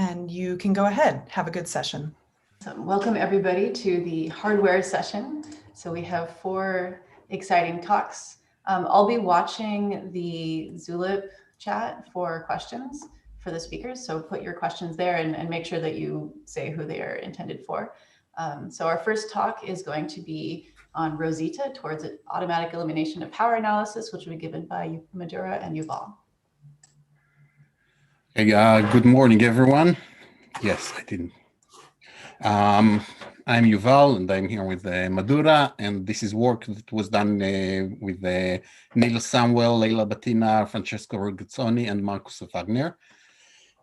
and you can go ahead. Have a good session. Welcome everybody to the hardware session. So we have 4 exciting talks. I'll be watching the Zulip chat for questions for the speakers. So put your questions there and make sure that you say who they are intended for. So our first talk is going to be on Rosita towards automatic elimination of power analysis, which will be given by Madura and Yuval. Hey, good morning, everyone. Yes, I didn't. I'm Yuval, and I'm here with Madura, and this is work that was done with Neil Samuel, Leila Batina, Francesco Ragazzoni, and Marcus Wagner.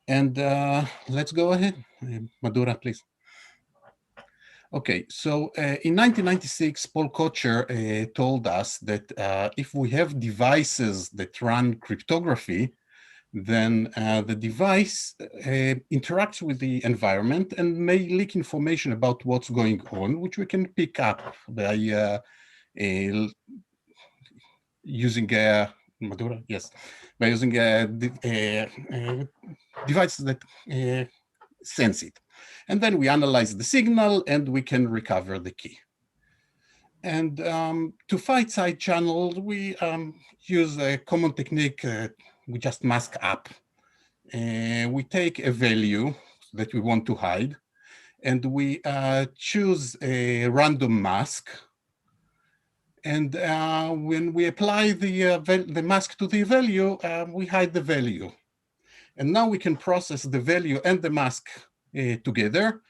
And let's go ahead. Madura, please. Okay, so in 1996, Paul Kocher told us that if we have devices that run cryptography, then the device interacts with the environment and may leak information about what's going on, which we can pick up by using Madura, yes, by using devices that sense it. And then we analyze the signal and we can recover the key. And to fight side channels, we use a common technique. We just mask up. We take a value that we want to hide, and we choose a random mask. And when we apply the mask to the value, we hide the value. And now we can process the value and the mask together.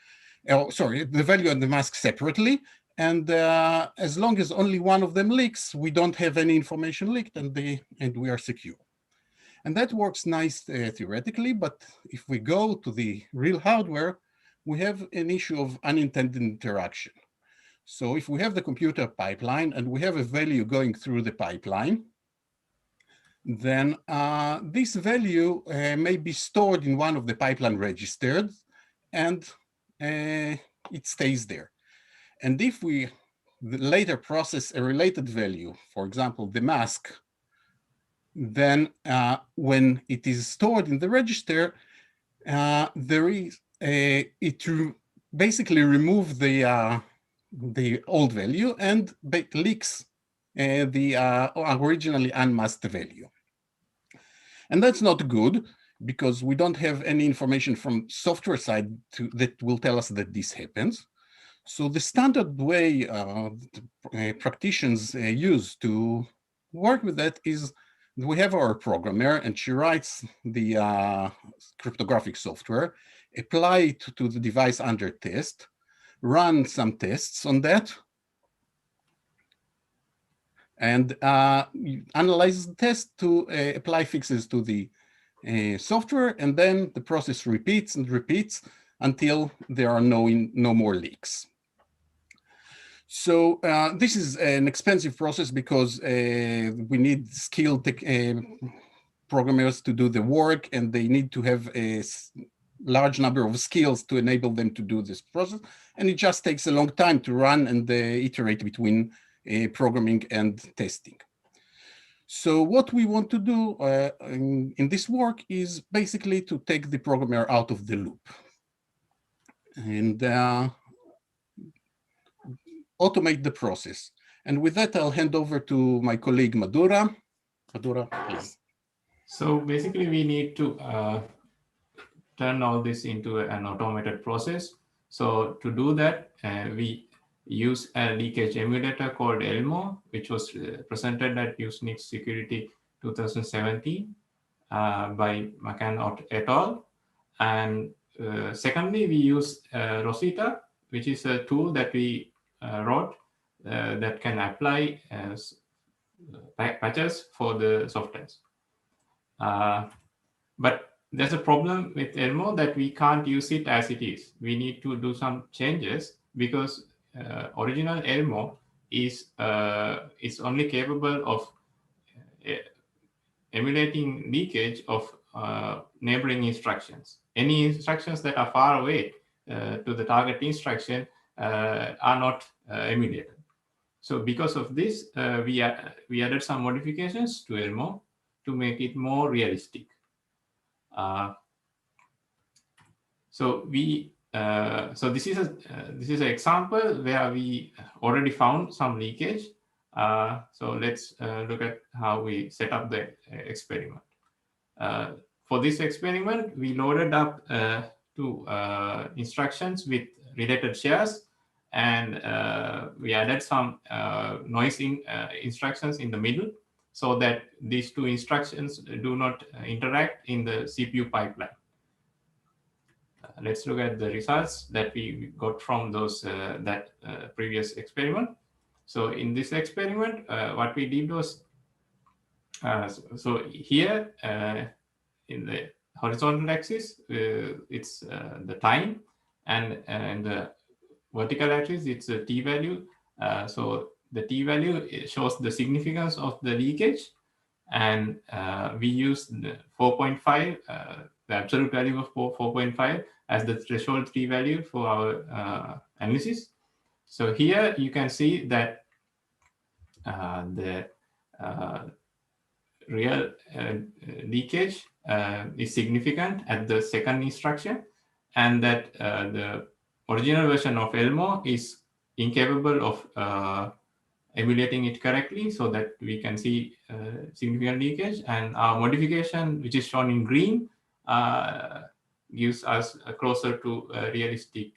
Sorry, the value and the mask separately. And as long as only one of them leaks, we don't have any information leaked, and we are secure. And that works nice theoretically, but if we go to the real hardware, we have an issue of unintended interaction. So if we have the computer pipeline and we have a value going through the pipeline, then this value may be stored in one of the pipeline registers, and it stays there. And if we later process a related value, for example, the mask, then when it is stored in the register, basically remove the old value and leaks the originally unmasked value. And that's not good, because we don't have any information from software side that will tell us that this happens. So the standard way practitioners use to work with that is we have our programmer, and she writes the cryptographic software, apply it to the device under test, run some tests on that, and analyze the test to apply fixes to the software, and then the process repeats and repeats until there are no more leaks. So this is an expensive process because we need skilled programmers to do the work, and they need to have a large number of skills to enable them to do this process. And it just takes a long time to run and iterate between programming and testing. So what we want to do in this work is basically to take the programmer out of the loop and automate the process. And with that, I'll hand over to my colleague, Madura. Madura, please. So basically, we need to turn all this into an automated process. So to do that, we use a leakage emulator called Elmo, which was presented at Usenix Security 2017 by McCann et al. And secondly, we use Rosita, which is a tool that we wrote that can apply patches for the softwares. But there's a problem with Elmo that we can't use it as it is. We need to do some changes because original Elmo is only capable of emulating leakage of neighboring instructions. Any instructions that are far away to the target instruction are not emulated. So because of this, we added some modifications to Elmo to make it more realistic. So this is an example where we already found some leakage. So let's look at how we set up the experiment. For this experiment, we loaded up two instructions with related shares, and we added some noise instructions in the middle so that these two instructions do not interact in the CPU pipeline. Let's look at the results that we got from those previous experiment. So in this experiment, what we did was, so here in the horizontal axis, it's the time, and the vertical axis, it's the t-value. So the t-value shows the significance of the leakage, and we use the 4.5, the absolute value of 4.5 as the threshold t-value for our analysis. So here you can see that the real leakage is significant at the second instruction, and that the original version of Elmo is incapable of emulating it correctly, so that we can see significant leakage. And our modification, which is shown in green, gives us closer to a realistic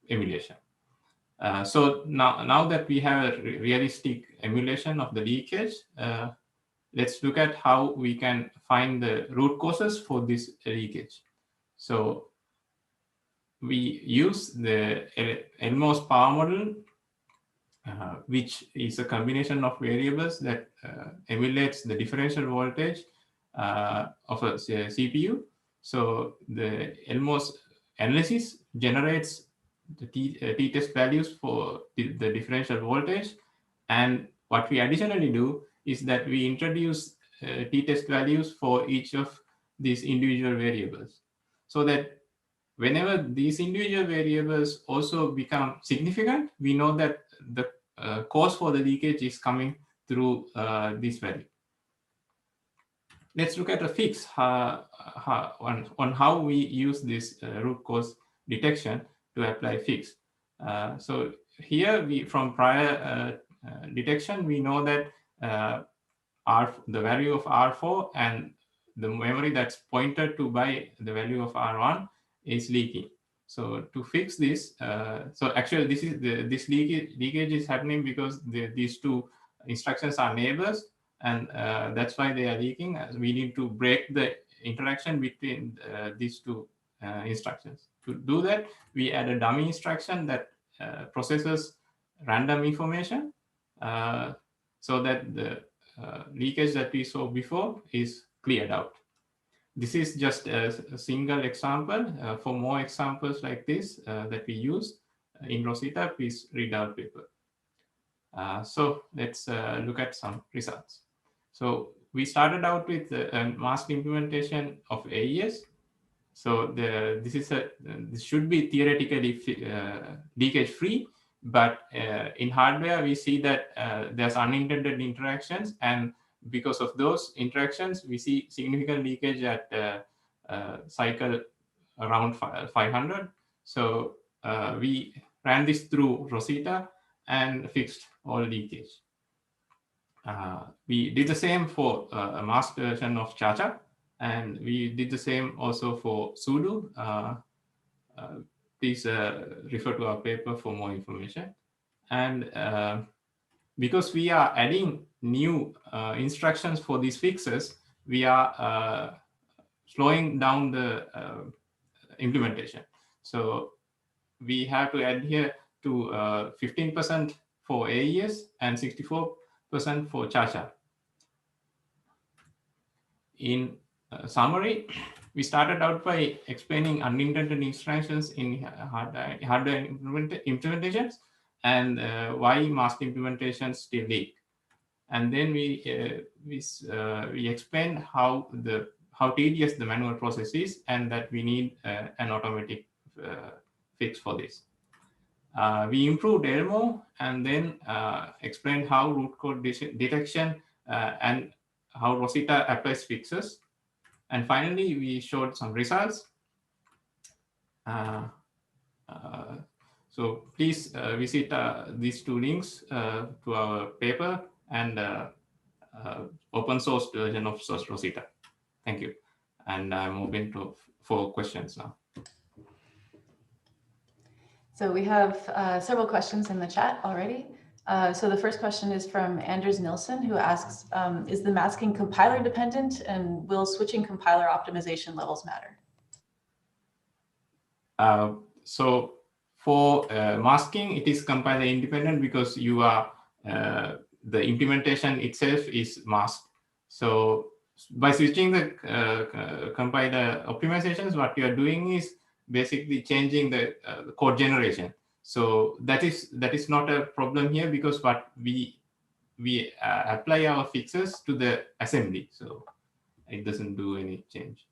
emulation. So now that we have a realistic emulation of the leakage, let's look at how we can find the root causes for this leakage. So we use the Nmos power model, which is a combination of variables that emulates the differential voltage of a CPU. So the Nmos analysis generates the t-test values for the differential voltage. And what we additionally do is that we introduce t-test values for each of these individual variables, so that whenever these individual variables also become significant, we know that the cause for the leakage is coming through this value. Let's look at a fix on how we use this root cause detection to apply fix. So here, from prior detection, we know that the value of R4 and the memory that's pointed to by the value of R1 is leaking. So to fix this, so actually this leakage is happening because these two instructions are neighbors, and that's why they are leaking. We need to break the interaction between these two instructions. To do that, we add a dummy instruction that processes random information so that the leakage that we saw before is cleared out. This is just a single example. For more examples like this that we use in Rosetta, please read our paper. So let's look at some results. So we started out with a masked implementation of AES. So this should be theoretically leakage free, but in hardware we see that there's unintended interactions, and because of those interactions we see significant leakage at cycle around 500. So we ran this through Rosetta and fixed all leakage. We did the same for a masked version of Cha-Cha, and we did the same also for Sudo. Please refer to our paper for more information. And because we are adding new instructions for these fixes, we are slowing down the implementation. So we have to adhere to 15% for AES and 64% for Cha-Cha. In summary, we started out by explaining unintended instructions in hardware implementations and why masked implementations still leak. And then we explained how tedious the manual process is, and that we need an automatic fix for this. We improved Elmo, and then explained how root cause detection and how Rosetta applies fixes. And finally, we showed some results So please visit these two links to our paper and open source version of Rosetta. Thank you. And I'm open for questions now. So we have several questions in the chat already. So the first question is from Anders Nilsson, who asks, is the masking compiler dependent, and will switching compiler optimization levels matter? So for masking, it is compiler independent because you are the implementation itself is masked. So by switching the compiler optimizations, what you are doing is basically changing the code generation. So that is not a problem here, because what we apply our fixes to the assembly, so it doesn't do any change.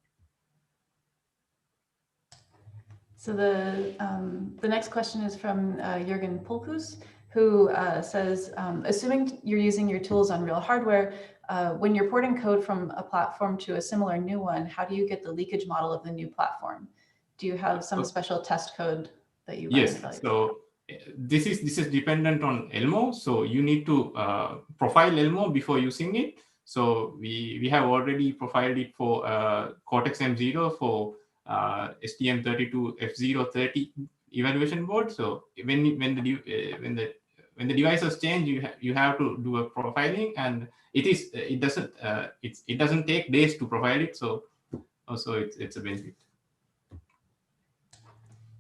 So the next question is from Jürgen Pulkus, who says, assuming you're using your tools on real hardware, when you're porting code from a platform to a similar new one, how do you get the leakage model of the new platform? Do you have some special test code that you run? Yes, so this is dependent on Elmo. So you need to profile Elmo before using it. So we have already profiled it for Cortex M0 for STM32F030 evaluation board. So when the devices change, you have to do a profiling, and it doesn't take days to profile it. So also it's a benefit.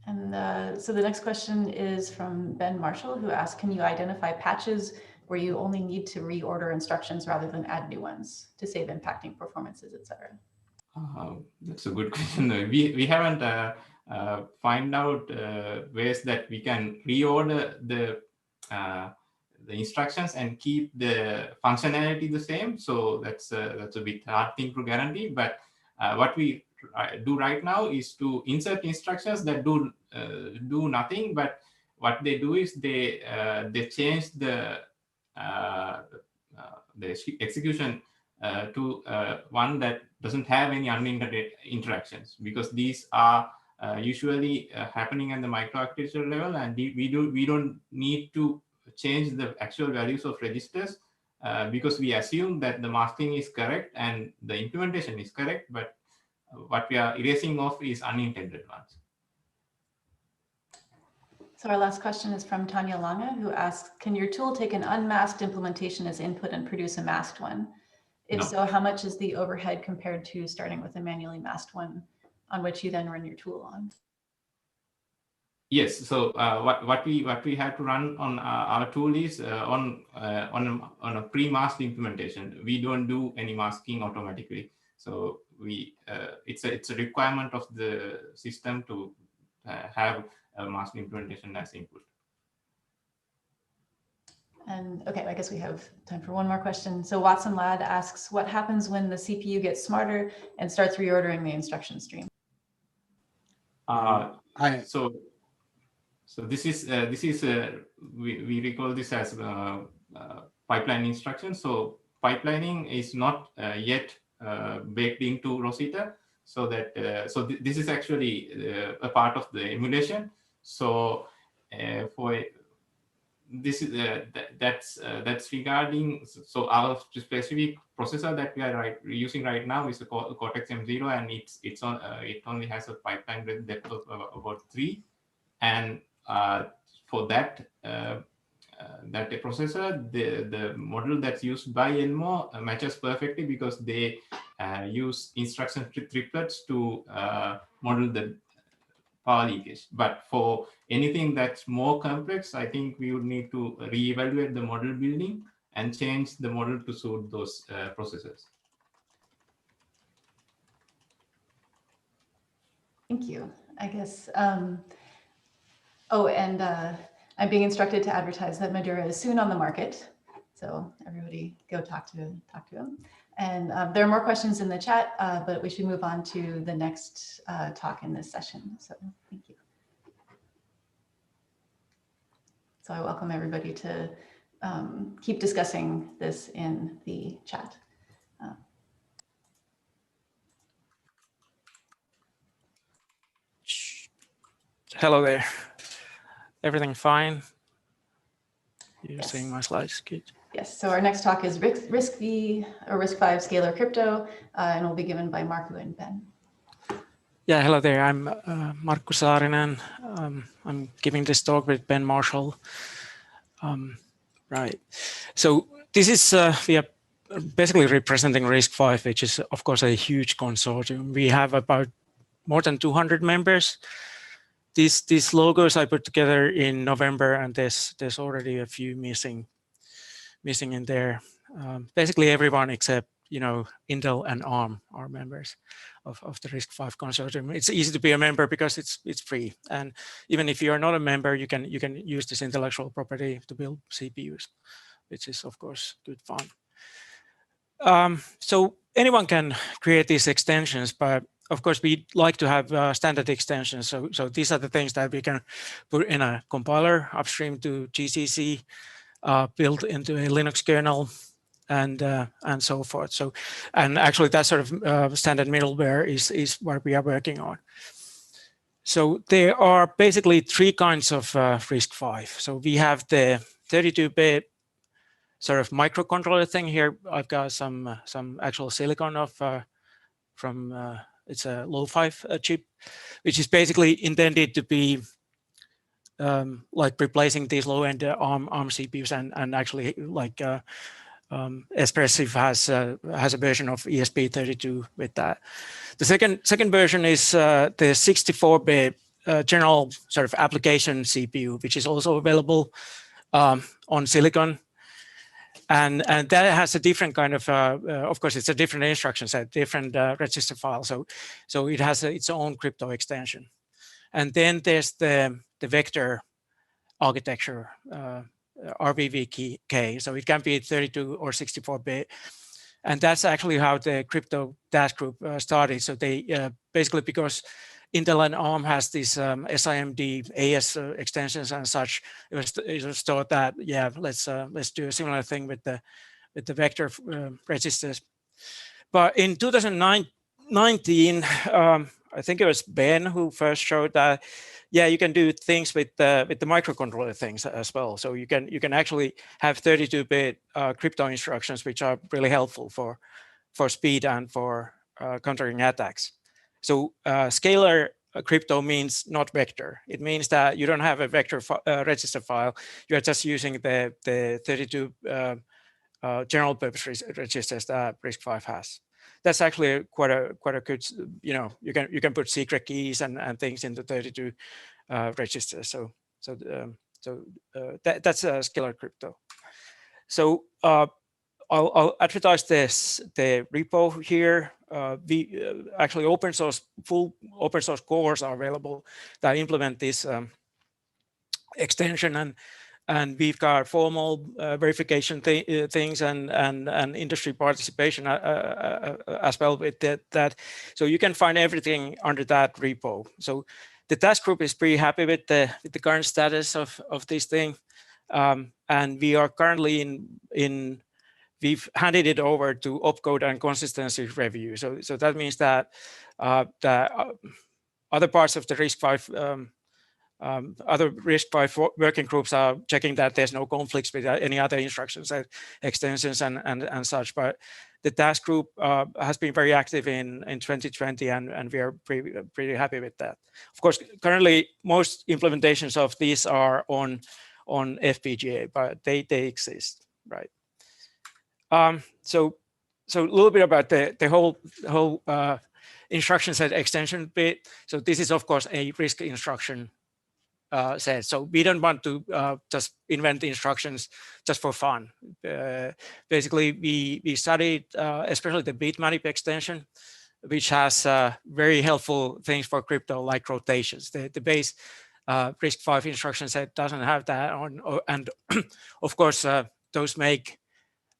And so the next question is from Ben Marshall, who asks, can you identify patches where you only need to reorder instructions rather than add new ones to save impacting performances, etc.? That's a good question. We haven't find out ways that we can reorder the instructions and keep the functionality the same. So that's a bit hard thing to guarantee. But what we do right now is to insert instructions that do nothing, but what they do is they change the execution to one that doesn't have any unintended interactions, because these are usually happening at the microarchitecture level, and we don't need to change the actual values of registers because we assume that the masking is correct and the implementation is correct, but what we are erasing off is unintended ones. So our last question is from Tanya Lange, who asks, can your tool take an unmasked implementation as input and produce a masked one? If No. so, how much is the overhead compared to starting with a manually masked one on which you then run your tool on? Yes. So what we have to run on our tool is on a pre-masked implementation. We don't do any masking automatically. So it's a requirement of the system to have a masked implementation as input. And okay, I guess we have time for one more question. So Watson Ladd asks, what happens when the CPU gets smarter and starts reordering the instruction stream? So this is we recall this as pipeline instruction. So pipelining is not yet baked into Rosetta. So that this is actually a part of the emulation. So for this is that's regarding, so our specific processor that we are using right now is a Cortex M0, and it only has a pipeline depth of about 3, and for that processor, the model that's used by Elmo matches perfectly, because they use instruction triplets to model the power leakage. But for anything that's more complex, I think we would need to reevaluate the model building and change the model to suit those processors. Thank you. I guess, oh, and I'm being instructed to advertise that Madura is soon on the market. So everybody go talk to him. And there are more questions in the chat, but we should move on to the next talk in this session. So thank you. So I welcome everybody to keep discussing this in the chat. hello there. Everything fine? You're Yes. seeing my slides, good. Yes, so our next talk is Risk V or Risk 5 Scalar Crypto, and will be given by Markku and Ben. Yeah, hello there. I'm Markku Saarinen. I'm giving this talk with Ben Marshall. Right. So this is, we are basically representing Risk 5, which is, of course, a huge consortium. We have about more than 200 members. These logos I put together in November, and there's already a few missing in there. Basically everyone except, you know, Intel and ARM are members of the Risk 5 consortium. It's easy to be a member because it's free, and even if you are not a member, you can use this intellectual property to build CPUs, which is of course good fun. So anyone can create these extensions, but of course we like to have standard extensions. So these are the things that we can put in a compiler upstream to GCC, built into a Linux kernel, and so forth. So, and actually that sort of standard middleware is what we are working on. So there are basically three kinds of RISC-V. So we have the 32-bit sort of microcontroller thing here. I've got some actual silicon of from it's a low-5 chip, which is basically intended to be like replacing these low-end ARM CPUs, and actually like Espressif has a version of ESP32 with that. The second version is the 64-bit general sort of application CPU, which is also available on silicon. And that has a different kind of course, it's a different instruction set, different register file. So it has its own crypto extension. And then there's the vector architecture, RVVK. So it can be 32 or 64-bit. And that's actually how the crypto task group started. So they basically, because Intel and ARM has these SIMD AS extensions and such, it was thought that, yeah, let's do a similar thing with the vector registers. But in 2019, I think it was Ben who first showed that, yeah, you can do things with the microcontroller things as well. So you can actually have 32-bit crypto instructions, which are really helpful for speed and for countering attacks. So scalar crypto means not vector. It means that you don't have a vector register file. You are just using the 32 general purpose registers that RISC-V has. That's actually quite a good, you know, you can put secret keys and things into 32 registers. So that's a scalar crypto. So I'll advertise the repo here. Actually full open source cores are available that implement this extension, and we've got formal verification things and industry participation as well with that. So you can find everything under that repo. So the task group is pretty happy with the current status of this thing, and we are currently we've handed it over to opcode and consistency review. So that means that other parts of the RISC-V, other RISC-V working groups are checking that there's no conflicts with any other instructions, extensions and such. But the task group has been very active in 2020, and we are pretty happy with that. Of course, currently most implementations of these are on FPGA, but they exist, right? So a little bit about the whole instruction set extension bit. So this is of course a RISC instruction set. So we don't want to just invent the instructions just for fun. Basically, we studied especially the bitmap extension, which has very helpful things for crypto like rotations. The base RISC-V instruction set doesn't have that on, and of course those make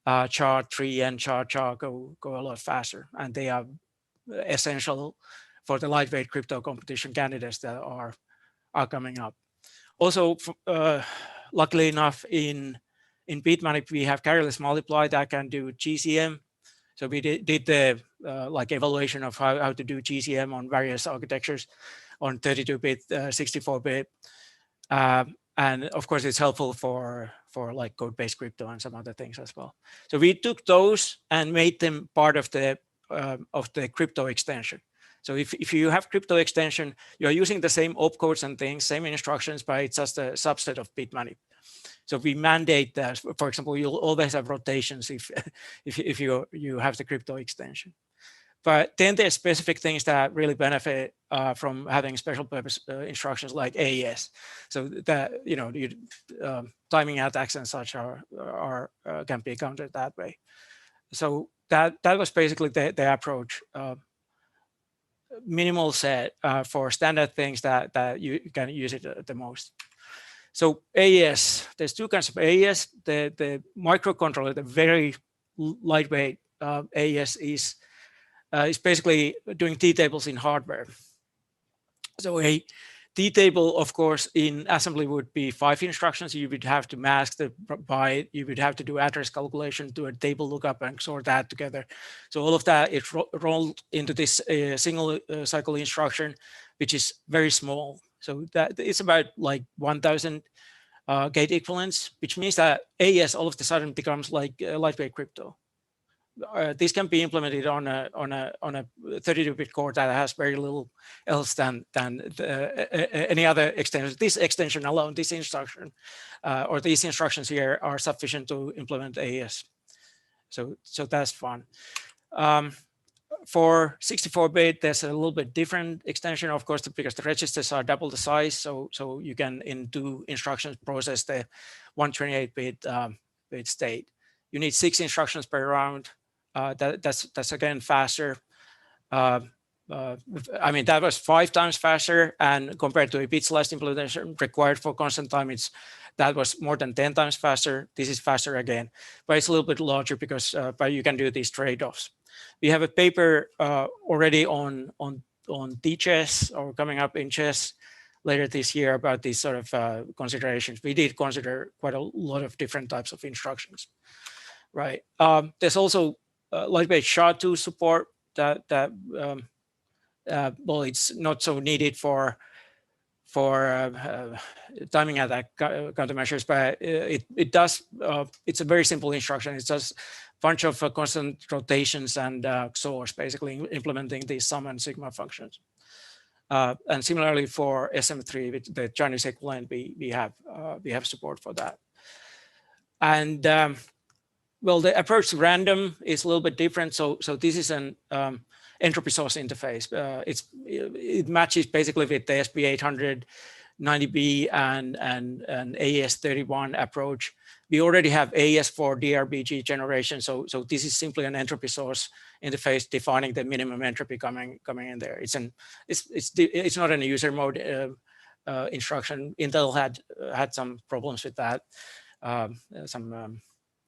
char3 and char go a lot faster, and they are essential for the lightweight crypto competition candidates that are coming up. Also, luckily enough, in bitmap we have carrierless multiply that can do GCM So we did the like evaluation of how to do GCM on various architectures on 32-bit, 64-bit. And of course, it's helpful for like code-based crypto and some other things as well. So we took those and made them part of the crypto extension. So if you have crypto extension, you're using the same opcodes and things, same instructions, but it's just a subset of bit manip. So we mandate that, for example, you'll always have rotations if you have the crypto extension. But then there's specific things that really benefit from having special purpose instructions like AES. So that, you know, timing attacks and such can be countered that way. So that was basically the approach. Minimal set for standard things that you can use it the most. So AES, there's two kinds of AES. The microcontroller, the very lightweight AES is basically doing t-tables in hardware. So a t-table, of course, in assembly would be 5 instructions. You would have to mask the byte. You would have to do address calculation, do a table lookup, and sort that together. So all of that is rolled into this single cycle instruction, which is very small. So that it's about like 1,000 gate equivalents, which means that AES all of a sudden becomes like lightweight crypto. This can be implemented on a 32-bit core that has very little else than any other extension. This extension alone, this instruction, or these instructions here are sufficient to implement AES. So that's fun. For 64-bit, there's a little bit different extension, of course, because the registers are double the size. So you can, in 2 instructions, process the 128-bit bit state. You need 6 instructions per round. That's again faster. I mean, that was 5 times faster, and compared to a bit sliced implementation required for constant time, that was more than 10 times faster. This is faster again, but it's a little bit larger because but you can do these trade-offs. We have a paper already on DChess, or coming up in chess later this year, about these sort of considerations. We did consider quite a lot of different types of instructions, right? There's also lightweight SHA-2 support that well, it's not so needed for timing attack countermeasures, but it does. It's a very simple instruction. It's just a bunch of constant rotations and XORs, basically implementing these sum and sigma functions. And similarly for SM3, with the Chinese equivalent, we have support for that. And well, the approach to random is a little bit different. So this is an entropy source interface. It matches basically with the SB800, 90B, and AES31 approach. We already have AES for DRBG generation. So this is simply an entropy source interface defining the minimum entropy coming in there. It's not in a user mode instruction. Intel had some problems with that.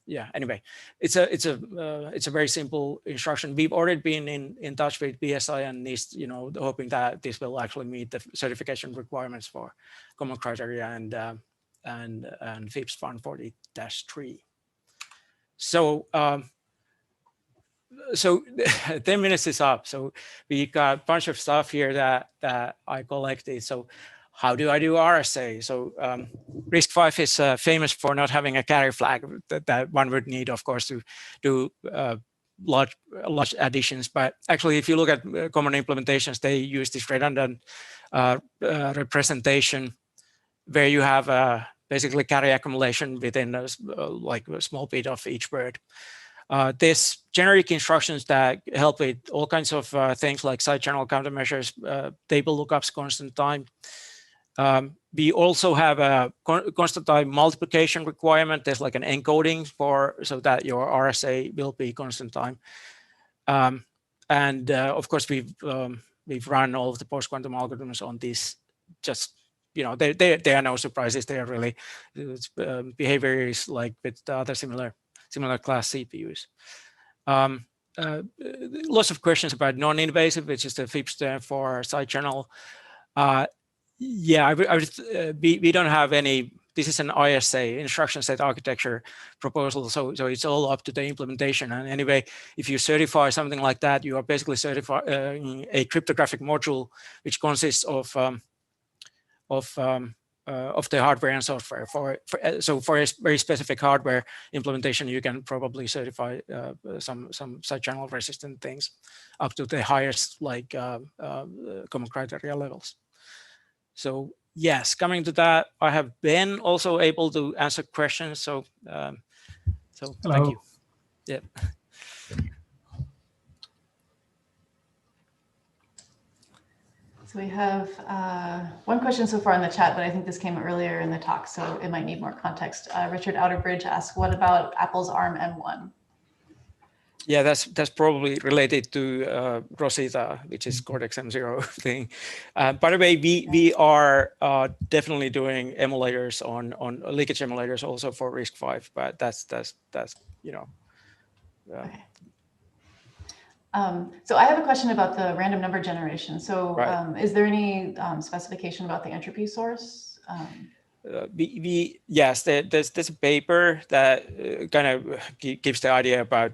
Yeah, anyway, it's a very simple instruction. We've already been in touch with BSI and NIST, you know, hoping that this will actually meet the certification requirements for common criteria and FIPS 140-3. So 10 minutes is up. So we got a bunch of stuff here that I collected. So how do I do RSA? So RISC-V is famous for not having a carry flag that one would need, of course, to do large additions. But actually, if you look at common implementations, they use this redundant representation where you have basically carry accumulation within like a small bit of each word. There's generic instructions that help with all kinds of things like side channel countermeasures, table lookups, constant time. We also have a constant time multiplication requirement. There's like an encoding so that your RSA will be constant time. And of course, we've run all of the post-quantum algorithms on this. Just, you know, there are no surprises. They are really behavior is like with the other similar class CPUs. Lots of questions about non-invasive, which is the FIPS term for side channel. Yeah, we don't have any this is an ISA, instruction set architecture proposal. So it's all up to the implementation. And anyway, if you certify something like that, you are basically certifying a cryptographic module, which consists of the hardware and software. So for a very specific hardware implementation, you can probably certify some side channel resistant things up to the highest like common criteria levels. So yes, coming to that, I have been also able to answer questions. So thank you. Yeah. So we have one question so far in the chat, but I think this came earlier in the talk, so it might need more context. Richard Outerbridge asks, what about Apple's ARM M1? Yeah, that's probably related to Rosita, which is Cortex M0 thing. By the way, we are definitely doing emulators on leakage emulators also for RISC-V, but that's you know. Okay. So I have a question about the random number generation. So Right. Is there any specification about the entropy source? Yes, there's a paper that kind of gives the idea about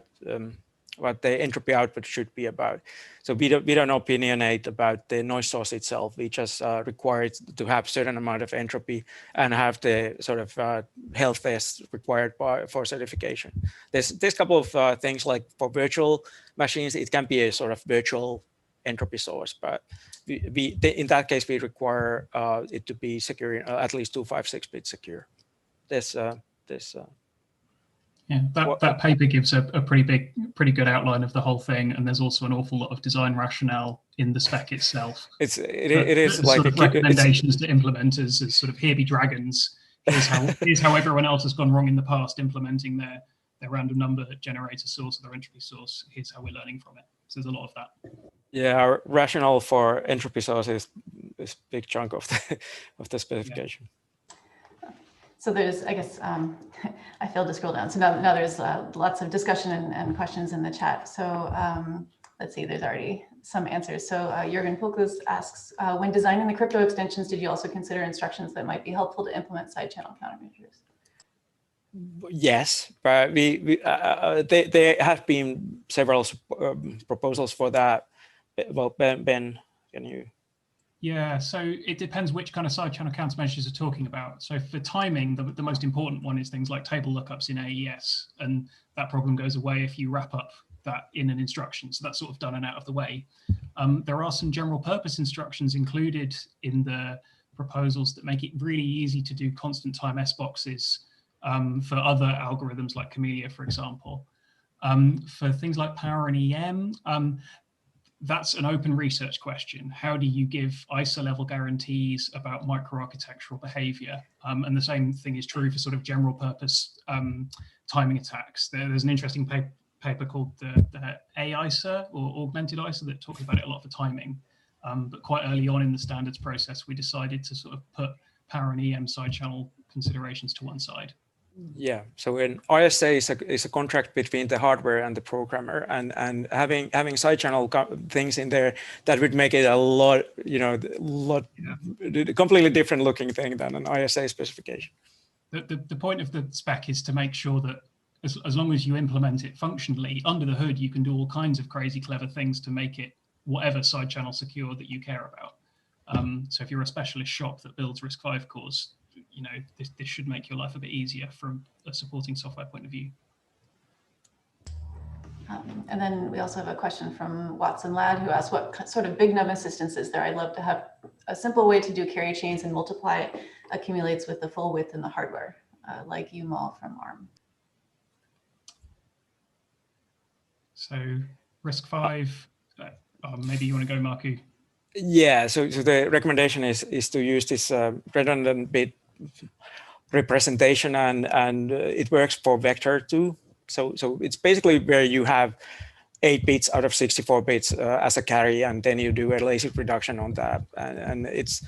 what the entropy output should be about. So we don't opinionate about the noise source itself. We just require it to have certain amount of entropy and have the sort of health tests required for certification. There's a couple of things like for virtual machines, it can be a sort of virtual entropy source, but in that case, we require it to be secure, at least 256-bit secure. Yeah, that paper gives a pretty good outline of the whole thing, and there's also an awful lot of design rationale in the spec itself. It is like sort of recommendations to implementers as sort of here be dragons. Here's how everyone else has gone wrong in the past implementing their random number generator source or their entropy source. Here's how we're learning from it. So there's a lot of that. Yeah, our rationale for entropy source is a big chunk of the specification. Yeah. So there's, I guess, I failed to scroll down. So now there's lots of discussion and questions in the chat. So let's see, there's already some answers. So Jürgen Pulkus asks, when designing the crypto extensions, did you also consider instructions that might be helpful to implement side channel countermeasures? Yes, but there have been several proposals for that. Well, Ben, can you? Yeah, so it depends which kind of side channel countermeasures you're talking about. So for timing, the most important one is things like table lookups in AES, and that problem goes away if you wrap up that in an instruction. So that's sort of done and out of the way. There are some general purpose instructions included in the proposals that make it really easy to do constant time S boxes for other algorithms like Camellia, for example. For things like power and EM, that's an open research question. How do you give ISA level guarantees about microarchitectural behavior? And the same thing is true for sort of general purpose timing attacks. There's an interesting paper called the AISA or augmented ISA that talks about it a lot for timing. But quite early on in the standards process, we decided to sort of put power and EM side channel considerations to one side. Yeah, so an ISA is a contract between the hardware and the programmer, and having side channel things in there, that would make it a lot, completely different looking thing than an ISA specification. The point of the spec is to make sure that as long as you implement it functionally, under the hood, you can do all kinds of crazy clever things to make it whatever side channel secure that you care about. So if you're a specialist shop that builds RISC-V cores, this should make your life a bit easier from a supporting software point of view. And then we also have a question from Watson Ladd, who asks, what sort of big num assistance is there? I'd love to have a simple way to do carry chains and multiply accumulates with the full width in the hardware, like UMAL from ARM. So RISC-V, maybe you want to go, Marku? Yeah, so the recommendation is to use this redundant bit representation, and it works for vector too. So it's basically where you have 8 bits out of 64 bits as a carry, and then you do a lazy reduction on that, and it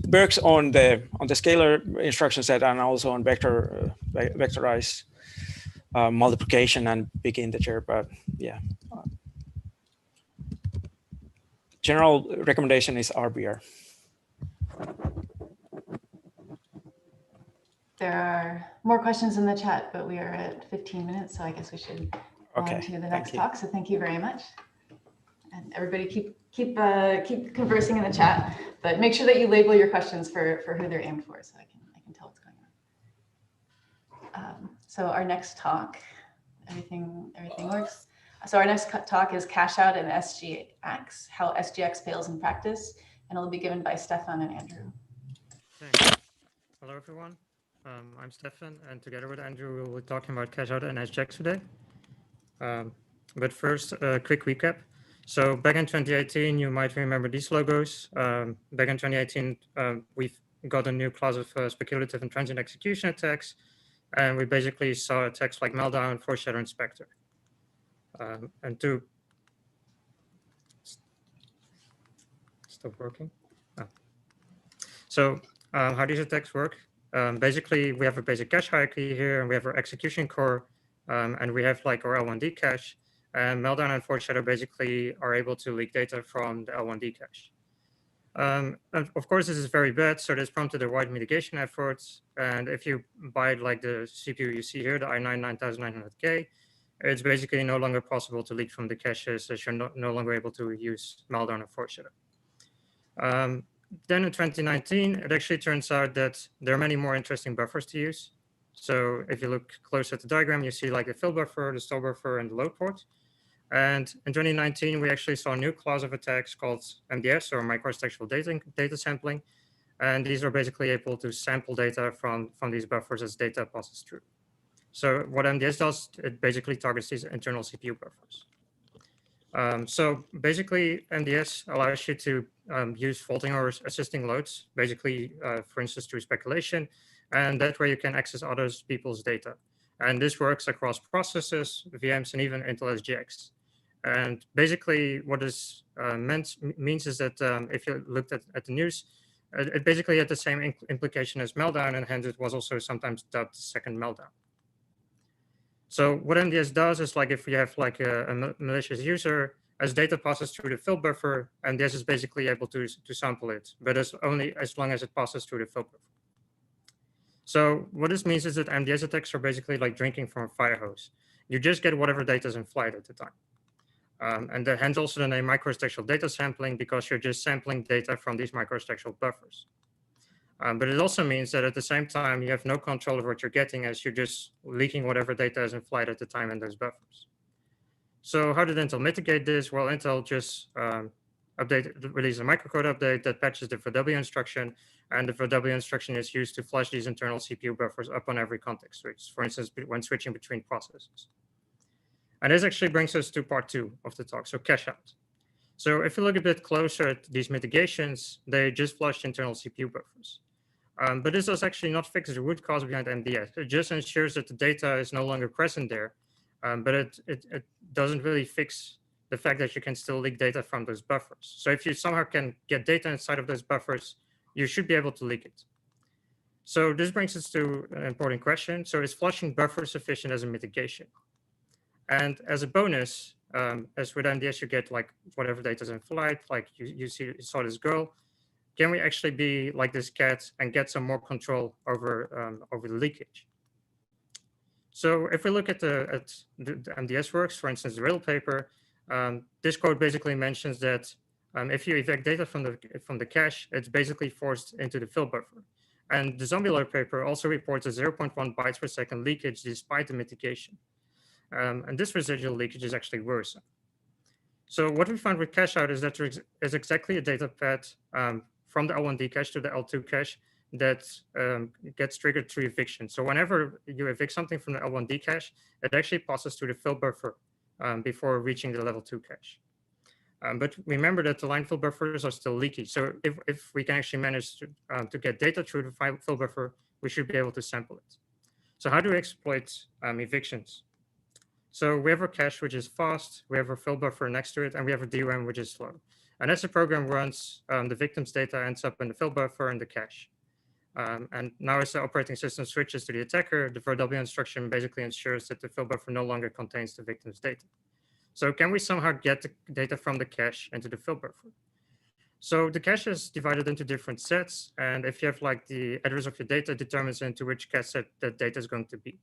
works on the scalar instruction set and also on vectorized multiplication and big integer. But yeah, general recommendation is RBR. there are more questions in the chat, but we are at 15 minutes, so I guess we should go Okay, on to the thank next you. talk. So thank you very much. And everybody keep conversing in the chat, but make sure that you label your questions for who they're aimed for, so I can tell what's going on. So our next talk, everything works. So our next talk is Cache Out and SGX, how SGX fails in practice, and it'll be given by Stefan and Andrew. Thanks. Hello, everyone. I'm Stefan, and together with Andrew, we'll be talking about Cache Out and SGX today. But first, a quick recap. So back in 2018, you might remember these logos. Back in 2018, we've got a new class of speculative and transient execution attacks. And we basically saw attacks like Meltdown, Foreshadow, and Spectre. And to stop working. Oh. So how these attacks work? Basically, we have a basic cache hierarchy here, and we have our execution core, and we have like our L1D cache. And Meltdown and Foreshadow basically are able to leak data from the L1D cache. And of course, this is very bad, so this prompted a wide mitigation efforts. And if you buy like the CPU you see here, the i9 9900K, it's basically no longer possible to leak from the caches, as you're no longer able to use Meltdown or Foreshadow. Then in 2019, it actually turns out that there are many more interesting buffers to use. So if you look closer at the diagram, you see like the fill buffer, the store buffer, and the load port. And in 2019, we actually saw a new class of attacks called MDS, or microarchitectural data sampling. And these are basically able to sample data from these buffers as data passes through. So what MDS does, it basically targets these internal CPU buffers. So basically, MDS allows you to use faulting or assisting loads, basically, for instance, through speculation. And that way you can access other people's data. And this works across processes, VMs, and even Intel SGX. And basically what this means is that if you looked at the news, it basically had the same implication as Meltdown, and hence it was also sometimes dubbed second Meltdown. So what MDS does is, like, if you have like a malicious user, as data passes through the fill buffer, MDS is basically able to sample it, but as only as long as it passes through the fill buffer. So what this means is that MDS attacks are basically like drinking from a fire hose. You just get whatever data is in flight at the time. And hence also the name microarchitectural data sampling, because you're just sampling data from these microarchitectural buffers. But it also means that at the same time, you have no control of what you're getting, as you're just leaking whatever data is in flight at the time in those buffers. So how did Intel mitigate this? Well, Intel just released a microcode update that patches the VW instruction, and the VW instruction is used to flush these internal CPU buffers up on every context switch, for instance, when switching between processes. And this actually brings us to part 2 of the talk, so cache out. So if you look a bit closer at these mitigations, they just flushed internal CPU buffers. But this does actually not fix the root cause behind MDS. It just ensures that the data is no longer present there, but it doesn't really fix the fact that you can still leak data from those buffers. So if you somehow can get data inside of those buffers, you should be able to leak it. So this brings us to an important question. So is flushing buffers sufficient as a mitigation? And as a bonus, as with MDS, you get like whatever data is in flight, like you saw this girl. Can we actually be like this cat and get some more control over the leakage? So if we look at the MDS Works, for instance, the riddle paper, this code basically mentions that if you evac data from the cache, it's basically forced into the fill buffer. And the zombie alert paper also reports a 0.1 bytes per second leakage despite the mitigation. And this residual leakage is actually worse. So what we found with cache out is that there is exactly a data path from the L1D cache to the L2 cache that gets triggered through eviction. So whenever you evict something from the L1D cache, it actually passes through the fill buffer before reaching the level 2 cache. But remember that the line fill buffers are still leaky. So if we can actually manage to get data through the fill buffer, we should be able to sample it. So how do we exploit evictions? So we have a cache which is fast, we have a fill buffer next to it, and we have a DRAM which is slow. And as the program runs, the victim's data ends up in the fill buffer and the cache. And now as the operating system switches to the attacker, the VW instruction basically ensures that the fill buffer no longer contains the victim's data. So can we somehow get the data from the cache into the fill buffer? So the cache is divided into different sets. And if you have like the address of your data determines into which cache set that data is going to be.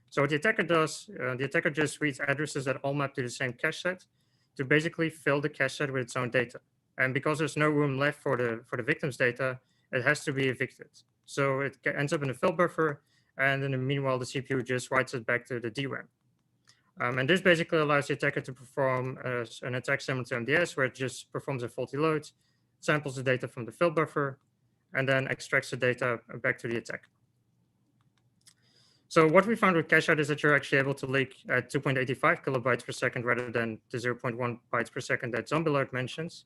So what the attacker does, the attacker just reads addresses that all map to the same cache set to basically fill the cache set with its own data. And because there's no room left for the victim's data, it has to be evicted. So it ends up in a fill buffer, and in the meanwhile, the CPU just writes it back to the DRAM. And this basically allows the attacker to perform an attack similar to MDS, where it just performs a faulty load, samples the data from the fill buffer, and then extracts the data back to the attacker. So what we found with cache out is that you're actually able to leak at 2.85 kilobytes per second rather than the 0.1 bytes per second that Zombie mentions.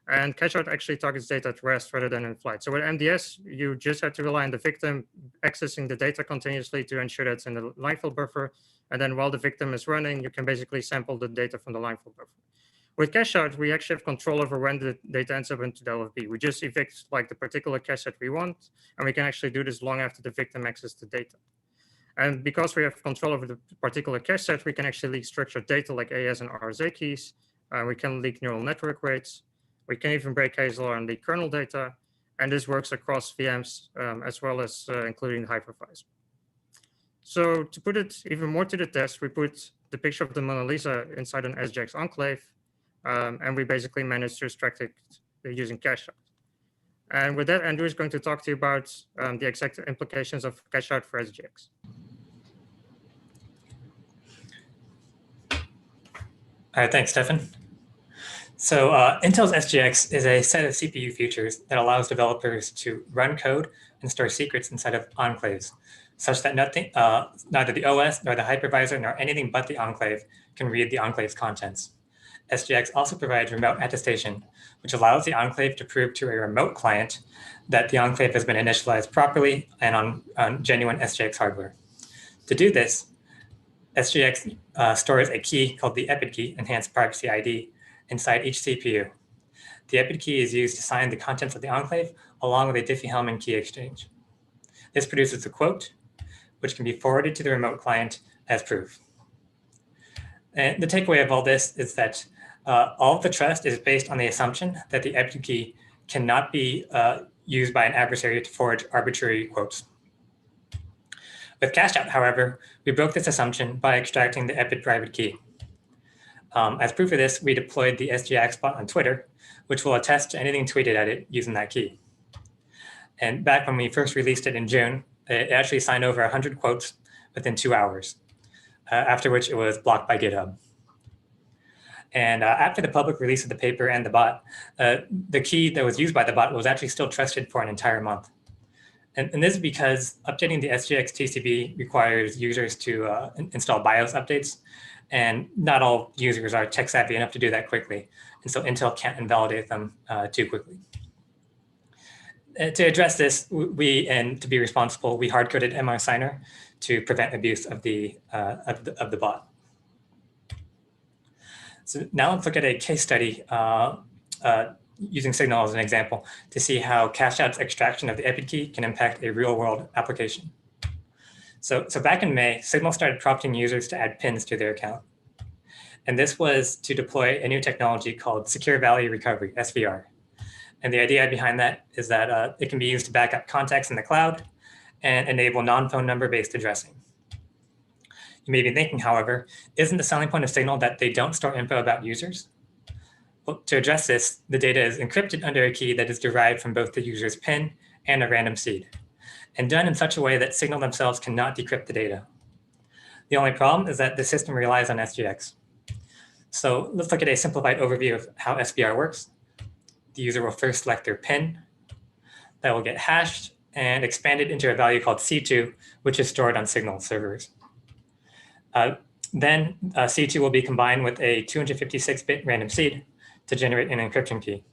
And cache out actually targets data at rest rather than in flight. So with MDS, you just have to rely on the victim accessing the data continuously to ensure that it's in the line fill buffer. And then while the victim is running, you can basically sample the data from the line fill buffer. With cache out, we actually have control over when the data ends up into the LFB. We just evict like the particular cache that we want, and we can actually do this long after the victim accesses the data. And because we have control over the particular cache set, we can actually leak structured data like AES and RSA keys. We can leak neural network weights. We can even break Hazel and leak kernel data. And this works across VMs as well as including the hypervisor. So to put it even more to the test, we put the picture of the Mona Lisa inside an SGX enclave. And we basically managed to extract it using cache out. And with that, Andrew is going to talk to you about the exact implications of cache out for SGX. All right, thanks, Stefan. So Intel's SGX is a set of CPU features that allows developers to run code and store secrets inside of enclaves, such that neither the OS nor the hypervisor nor anything but the enclave can read the enclave's contents. SGX also provides remote attestation, which allows the enclave to prove to a remote client that the enclave has been initialized properly and on genuine SGX hardware. To do this, SGX stores a key called the EPID key, Enhanced Privacy ID, inside each CPU. The EPID key is used to sign the contents of the enclave along with a Diffie-Hellman key exchange. This produces a quote, which can be forwarded to the remote client as proof. And the takeaway of all this is that all of the trust is based on the assumption that the EPID key cannot be used by an adversary to forge arbitrary quotes. With cache out, however, we broke this assumption by extracting the EPID private key. As proof of this, we deployed the SGX bot on Twitter, which will attest to anything tweeted at it using that key. And back when we first released it in June, it actually signed over 100 quotes within 2 hours, after which it was blocked by GitHub. And after the public release of the paper and the bot, the key that was used by the bot was actually still trusted for an entire month. And this is because updating the SGX TCB requires users to install BIOS updates. And not all users are tech savvy enough to do that quickly. And so Intel can't invalidate them too quickly. To address this, and to be responsible, we hard-coded MR Signer to prevent abuse of the bot. So now let's look at a case study using Signal as an example to see how cache out's extraction of the EPID key can impact a real-world application. So back in May, Signal started prompting users to add pins to their account. And this was to deploy a new technology called Secure Value Recovery, SVR. And the idea behind that is that it can be used to back up contacts in the cloud and enable non-phone number-based addressing. You may be thinking, however, isn't the selling point of Signal that they don't store info about users? Well, to address this, the data is encrypted under a key that is derived from both the user's PIN and a random seed, and done in such a way that Signal themselves cannot decrypt the data. The only problem is that the system relies on SGX. So let's look at a simplified overview of how SBR works. The user will first select their PIN. That will get hashed and expanded into a value called C2, which is stored on Signal servers. Then C2 will be combined with a 256-bit random seed to generate an encryption key.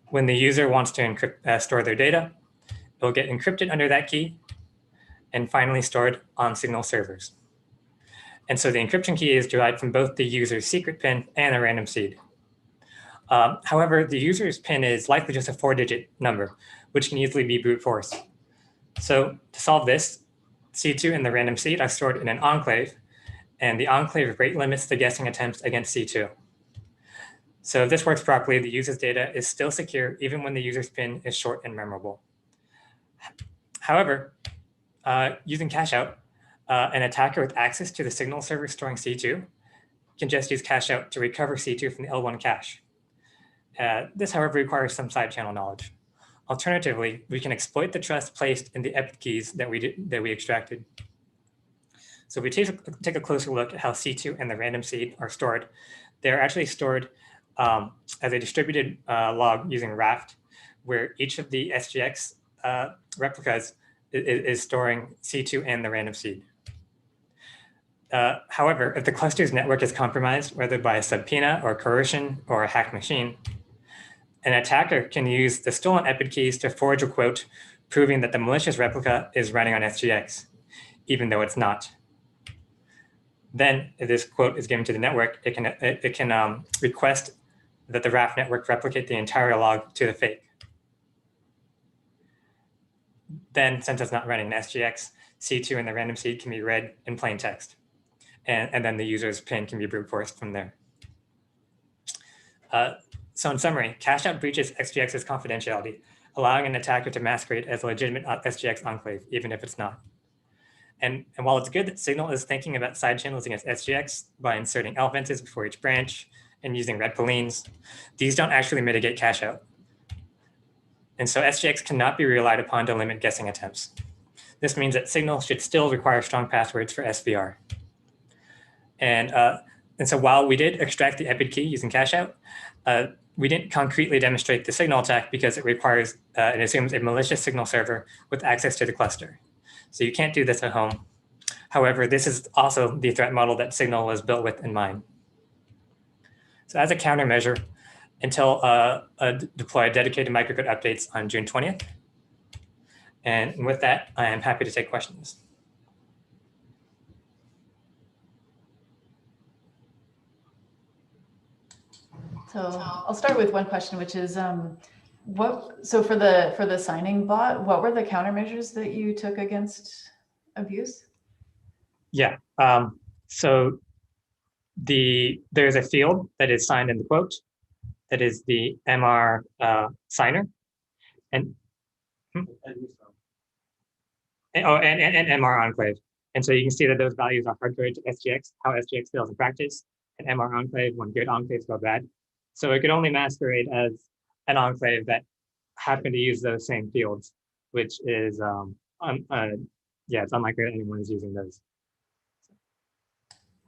When the user wants to store their data, it will get encrypted under that key and finally stored on Signal servers. And so the encryption key is derived from both the user's secret PIN and a random seed. However, the user's PIN is likely just a 4-digit number, which can easily be brute force. So to solve this, C2 and the random seed are stored in an enclave, and the enclave rate limits the guessing attempts against C2. So if this works properly, the user's data is still secure even when the user's PIN is short and memorable. However, using cache out, an attacker with access to the signal server storing C2 can just use cache out to recover C2 from the L1 cache. This, however, requires some side channel knowledge. Alternatively, we can exploit the trust placed in the epic keys that we extracted. So if we take a closer look at how C2 and the random seed are stored, they're actually stored as a distributed log using Raft, where each of the SGX replicas is storing C2 and the random seed. However, if the cluster's network is compromised, whether by a subpoena or coercion or a hacked machine, an attacker can use the stolen epic keys to forge a quote proving that the malicious replica is running on SGX, even though it's not. Then, if this quote is given to the network, it can request that the Raft network replicate the entire log to the fake. Then, since it's not running an SGX, C2 and the random seed can be read in plain text. And then the user's PIN can be brute forced from there. So in summary, cache out breaches SGX's confidentiality, allowing an attacker to masquerade as a legitimate SGX enclave, even if it's not. And while it's good that Signal is thinking about side channels against SGX by inserting L fences before each branch and using red pollines, these don't actually mitigate cache out. And so SGX cannot be relied upon to limit guessing attempts. This means that Signal should still require strong passwords for Sbr. And so while we did extract the epic key using cache out, we didn't concretely demonstrate the Signal attack because it requires and assumes a malicious Signal server with access to the cluster. So you can't do this at home. However, this is also the threat model that Signal was built with in mind. So as a countermeasure, Intel deployed dedicated microcode updates on June 20th. And with that, I am happy to take questions. So I'll start with one question, which is, so for the signing bot, what were the countermeasures that you took against abuse? Yeah, so there's a field that is signed in the quote that is the MR signer, and MR enclave. And so you can see that those values are hard-coded to SGX, how SGX fails in practice, and MR enclave when good enclaves go bad. So it could only masquerade as an enclave that happened to use those same fields, which is, yeah, it's unlikely that anyone is using those.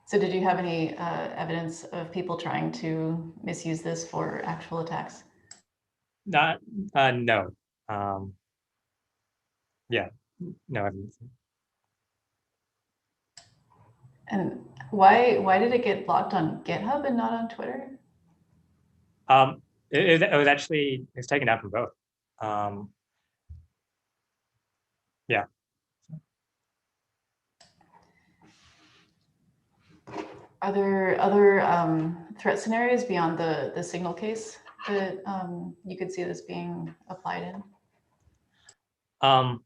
So did you have any evidence of people trying to misuse this for actual attacks? No. Yeah, no evidence. And why did it get blocked on GitHub and not on Twitter? It was taken out from both. Yeah. Are there other threat scenarios beyond the Signal case that you could see this being applied in?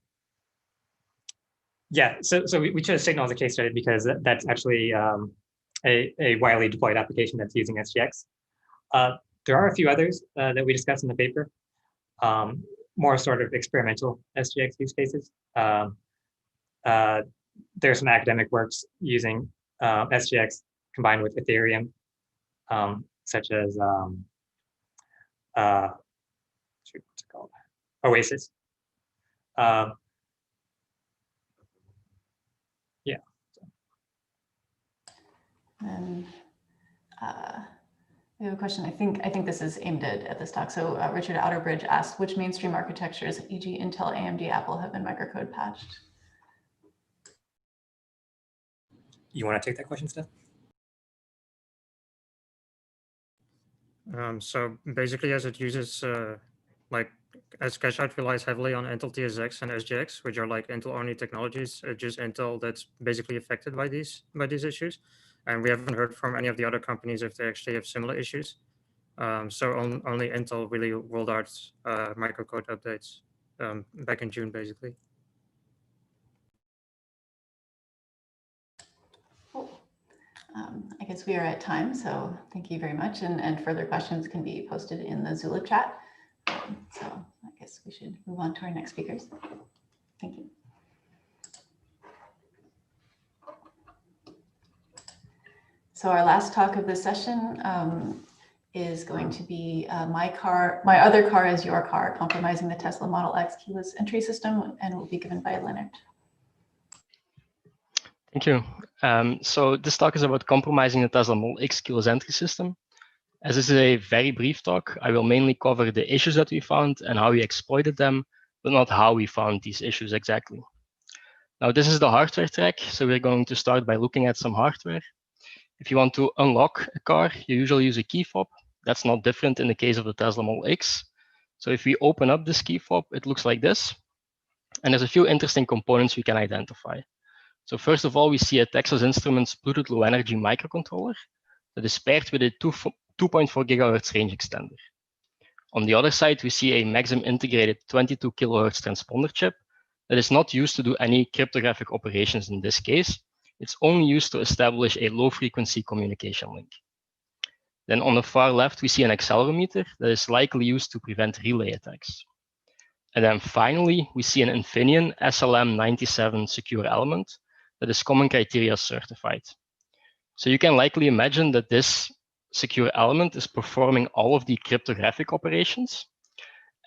Yeah, so we chose Signal as a case study because that's actually a widely deployed application that's using SGX. There are a few others that we discussed in the paper, more sort of experimental SGX use cases. There's some academic works using SGX combined with Ethereum, such as what's it called? Oasis. Yeah. And we have a question. I think this is aimed at this talk. So Richard Outerbridge asked, which mainstream architectures, e.g. Intel, AMD, Apple, have been microcode patched? You want to take that question, Steph? So basically, as it uses as cache out relies heavily on Intel TSX and SGX, which are like Intel only technologies, it's just Intel that's basically affected by these issues. And we haven't heard from any of the other companies if they actually have similar issues. So only Intel really rolled out microcode updates back in June, basically. Cool. I guess we are at time, so thank you very much. And further questions can be posted in the Zulip chat. So I guess we should move on to our next speakers. Thank you. So our last talk of this session is going to be my other car is your car, compromising the Tesla Model X keyless entry system, and will be given by Leonard. Thank you. So this talk is about compromising the Tesla Model X keyless entry system. As this is a very brief talk, I will mainly cover the issues that we found and how we exploited them, but not how we found these issues exactly. Now, this is the hardware track, so we're going to start by looking at some hardware. If you want to unlock a car, you usually use a key fob. That's not different in the case of the Tesla Model X. So if we open up this key fob, it looks like this. And there's a few interesting components we can identify. So first of all, we see a Texas Instruments Bluetooth Low Energy microcontroller that is paired with a 2.4 gigahertz range extender. On the other side, we see a Maxim integrated 22 kilohertz transponder chip that is not used to do any cryptographic operations in this case. It's only used to establish a low frequency communication link. Then on the far left, we see an accelerometer that is likely used to prevent relay attacks. And then finally, we see an Infineon SLM97 secure element that is common criteria certified. So you can likely imagine that this secure element is performing all of the cryptographic operations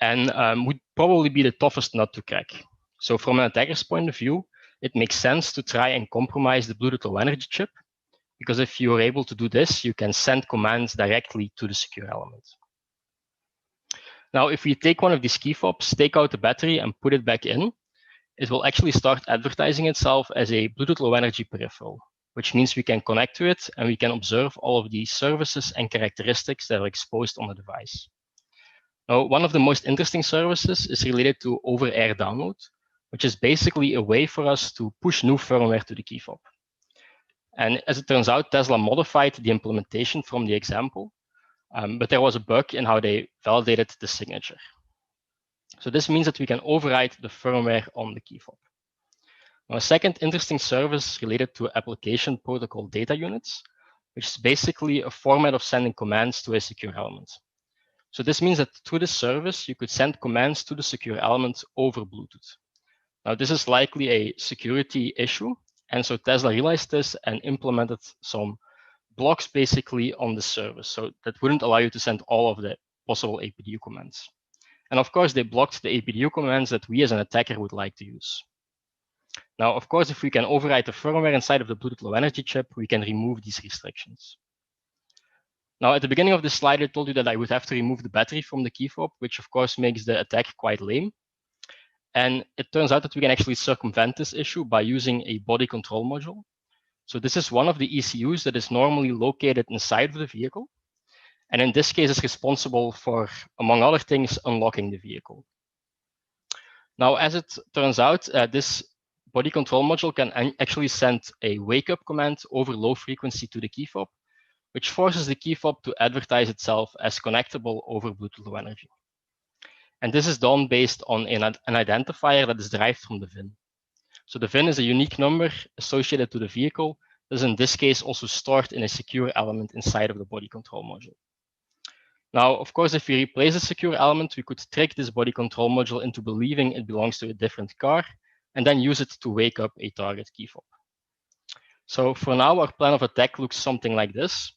and would probably be the toughest nut to crack. So from an attacker's point of view, it makes sense to try and compromise the Bluetooth Low Energy chip, because if you are able to do this, you can send commands directly to the secure element. Now, if we take one of these key fobs, take out the battery and put it back in, it will actually start advertising itself as a Bluetooth Low Energy peripheral, which means we can connect to it and we can observe all of the services and characteristics that are exposed on the device. Now, one of the most interesting services is related to over-air download, which is basically a way for us to push new firmware to the key fob. And as it turns out, Tesla modified the implementation from the example, but there was a bug in how they validated the signature. So this means that we can override the firmware on the key fob. Now, a second interesting service related to application protocol data units, which is basically a format of sending commands to a secure element. So this means that through this service, you could send commands to the secure element over Bluetooth. Now, this is likely a security issue. And so Tesla realized this and implemented some blocks basically on the service. So that wouldn't allow you to send all of the possible APDU commands. And of course, they blocked the APDU commands that we as an attacker would like to use. Now, of course, if we can override the firmware inside of the Bluetooth Low Energy chip, we can remove these restrictions. Now, at the beginning of this slide, I told you that I would have to remove the battery from the key fob, which of course makes the attack quite lame. And it turns out that we can actually circumvent this issue by using a body control module. So this is one of the ECUs that is normally located inside of the vehicle. And in this case, it's responsible for, among other things, unlocking the vehicle. Now, as it turns out, this body control module can actually send a wake-up command over low frequency to the key fob, which forces the key fob to advertise itself as connectable over Bluetooth Low Energy. And this is done based on an identifier that is derived from the VIN. So the VIN is a unique number associated to the vehicle that is in this case also stored in a secure element inside of the body control module. Now, of course, if we replace the secure element, we could trick this body control module into believing it belongs to a different car and then use it to wake up a target key fob. So for now, our plan of attack looks something like this.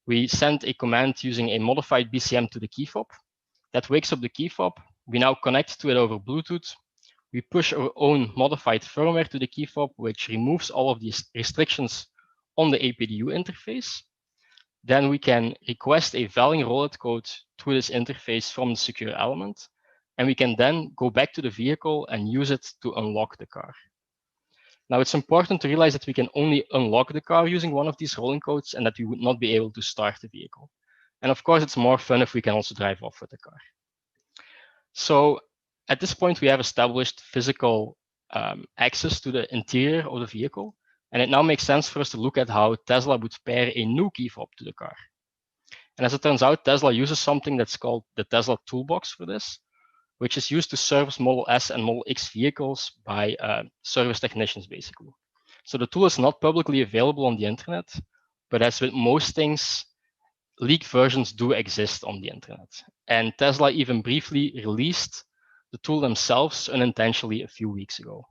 We send a command using a modified BCM to the key fob. That wakes up the key fob. We now connect to it over Bluetooth. We push our own modified firmware to the key fob, which removes all of these restrictions on the APDU interface. Then we can request a validating rollout code through this interface from the secure element. And we can then go back to the vehicle and use it to unlock the car. Now, it's important to realize that we can only unlock the car using one of these rolling codes and that we would not be able to start the vehicle. And of course, it's more fun if we can also drive off with the car. So at this point, we have established physical access to the interior of the vehicle. And it now makes sense for us to look at how Tesla would pair a new key fob to the car. And as it turns out, Tesla uses something that's called the Tesla Toolbox for this, which is used to service Model S and Model X vehicles by service technicians, basically. So the tool is not publicly available on the internet, But as with most things, leaked versions do exist on the internet. And Tesla even briefly released the tool themselves unintentionally a few weeks ago.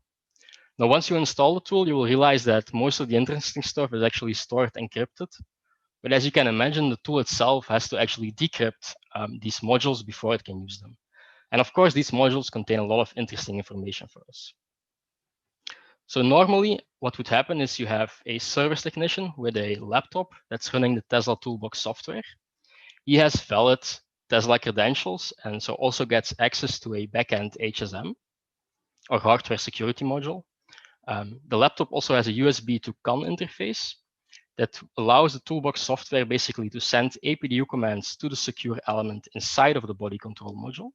Now, once you install the tool, you will realize that most of the interesting stuff is actually stored encrypted. But as you can imagine, the tool itself has to actually decrypt these modules before it can use them. And of course, these modules contain a lot of interesting information for us. So normally, what would happen is you have a service technician with a laptop that's running the Tesla Toolbox software. He has valid Tesla credentials and so also gets access to a backend HSM or hardware security module. The laptop also has a USB to CAN interface that allows the Toolbox software basically to send APDU commands to the secure element inside of the body control module.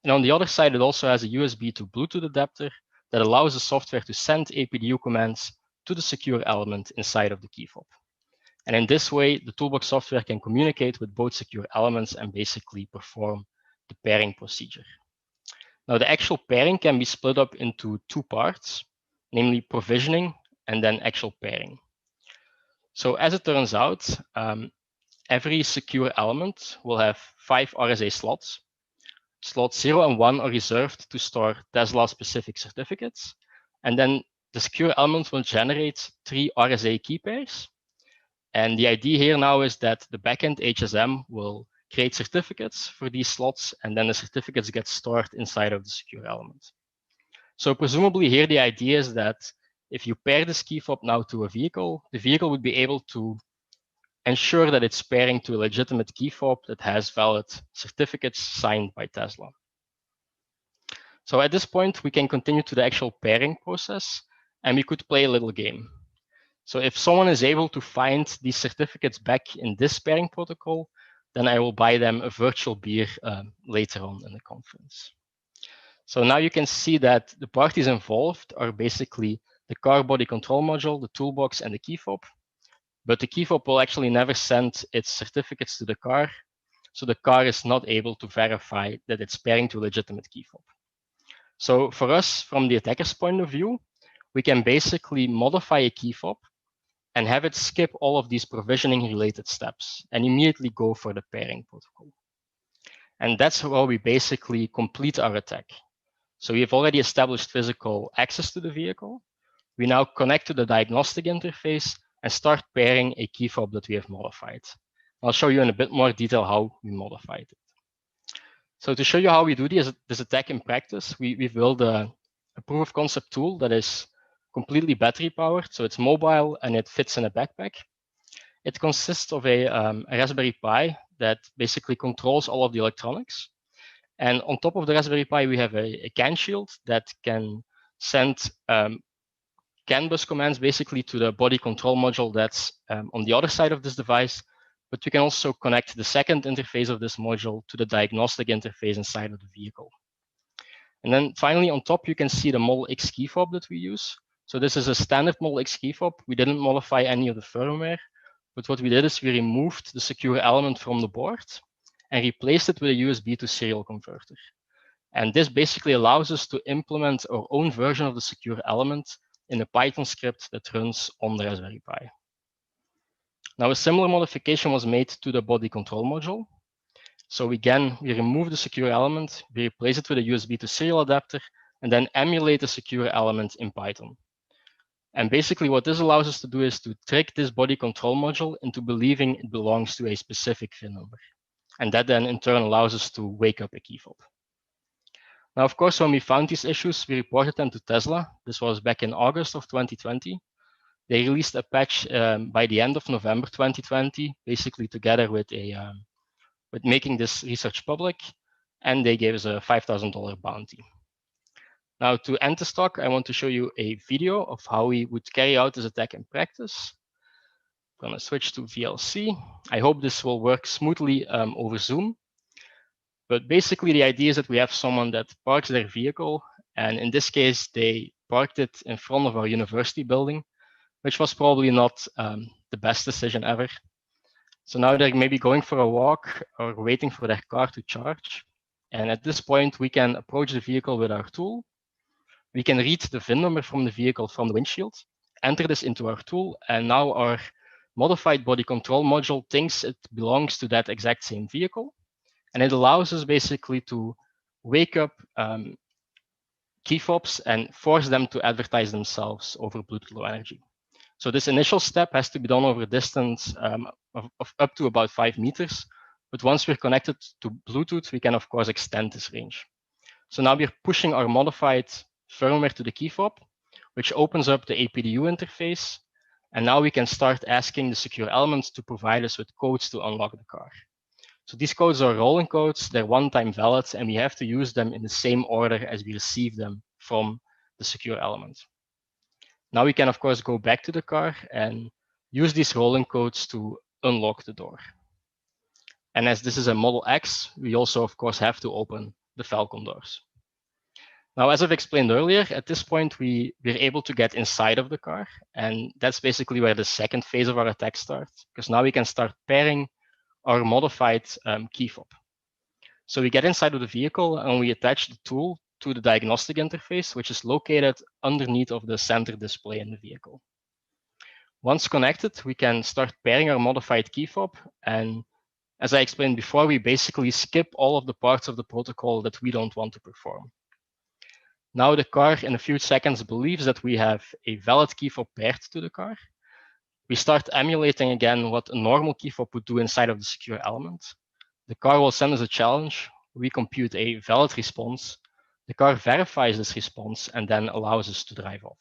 And on the other side, it also has a USB to Bluetooth adapter that allows the software to send APDU commands to the secure element inside of the key fob. And in this way, the Toolbox software can communicate with both secure elements and basically perform the pairing procedure. Now, the actual pairing can be split up into two parts, namely provisioning and then actual pairing. So as it turns out, every secure element will have 5 RSA slots. Slots 0 and 1 are reserved to store Tesla-specific certificates. And then the secure element will generate 3 RSA key pairs. And the idea here now is that the backend HSM will create certificates for these slots, and then the certificates get stored inside of the secure element. So presumably here, the idea is that if you pair this key fob now to a vehicle, the vehicle would be able to ensure that it's pairing to a legitimate key fob that has valid certificates signed by Tesla. So at this point, we can continue to the actual pairing process, and we could play a little game. So if someone is able to find these certificates back in this pairing protocol, then I will buy them a virtual beer later on in the conference. So now you can see that the parties involved are basically the car body control module, the toolbox, and the key fob. But the key fob will actually never send its certificates to the car. So the car is not able to verify that it's pairing to a legitimate key fob. So for us, from the attacker's point of view, we can basically modify a key fob and have it skip all of these provisioning related steps and immediately go for the pairing protocol. And that's how we basically complete our attack. So we have already established physical access to the vehicle. We now connect to the diagnostic interface and start pairing a key fob that we have modified. I'll show you in a bit more detail how we modified it. So to show you how we do this attack in practice, we've built a proof of concept tool that is completely battery powered. So it's mobile and it fits in a backpack. It consists of a Raspberry Pi that basically controls all of the electronics. And on top of the Raspberry Pi, we have a CAN shield that can send CAN bus commands basically to the body control module that's on the other side of this device. But we can also connect the second interface of this module to the diagnostic interface inside of the vehicle. And then finally, on top, you can see the Model X key fob that we use. So this is a standard Model X key fob. We didn't modify any of the firmware, but what we did is we removed the secure element from the board and replaced it with a USB to serial converter. And this basically allows us to implement our own version of the secure element in a Python script that runs on the Raspberry Pi. Now, a similar modification was made to the body control module. So again, we remove the secure element, we replace it with a USB to serial adapter, and then emulate the secure element in Python. And basically what this allows us to do is to trick this body control module into believing it belongs to a specific VIN number. And that then in turn allows us to wake up a key fob. Now, of course, when we found these issues, we reported them to Tesla. This was back in August of 2020. They released a patch by the end of November 2020, basically together with making this research public, and they gave us a $5,000 bounty. Now, to end this talk, I want to show you a video of how we would carry out this attack in practice. I'm going to switch to VLC. I hope this will work smoothly over Zoom. But basically, the idea is that we have someone that parks their vehicle, and in this case, they parked it in front of our university building, which was probably not the best decision ever. So now they're maybe going for a walk or waiting for their car to charge. And at this point, we can approach the vehicle with our tool. We can read the VIN number from the vehicle from the windshield, enter this into our tool, and now our modified body control module thinks it belongs to that exact same vehicle. And it allows us basically to wake up key fobs and force them to advertise themselves over Bluetooth Low Energy. So this initial step has to be done over a distance of up to about 5 meters. But once we're connected to Bluetooth, we can, of course, extend this range. So now we're pushing our modified firmware to the key fob, which opens up the APDU interface. And now we can start asking the secure elements to provide us with codes to unlock the car. So these codes are rolling codes, they're one-time valid, and we have to use them in the same order as we receive them from the secure element. Now we can, of course, go back to the car and use these rolling codes to unlock the door. And as this is a Model X, we also, of course, have to open the Falcon doors. Now, as I've explained earlier, at this point, we're able to get inside of the car. And that's basically where the second phase of our attack starts, because now we can start pairing our modified key fob. So we get inside of the vehicle and we attach the tool to the diagnostic interface, which is located underneath of the center display in the vehicle. Once connected, we can start pairing our modified key fob. And as I explained before, we basically skip all of the parts of the protocol that we don't want to perform. Now the car in a few seconds believes that we have a valid key fob paired to the car. We start emulating again what a normal key fob would do inside of the secure element. The car will send us a challenge. We compute a valid response. The car verifies this response and then allows us to drive off.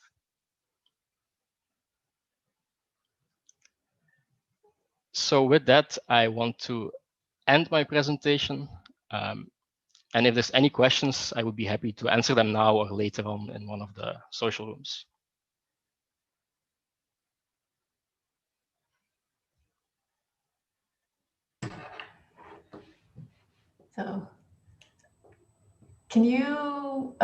So with that, I want to end my presentation. And if there's any questions, I would be happy to answer them now or later on in one of the social rooms. So can you,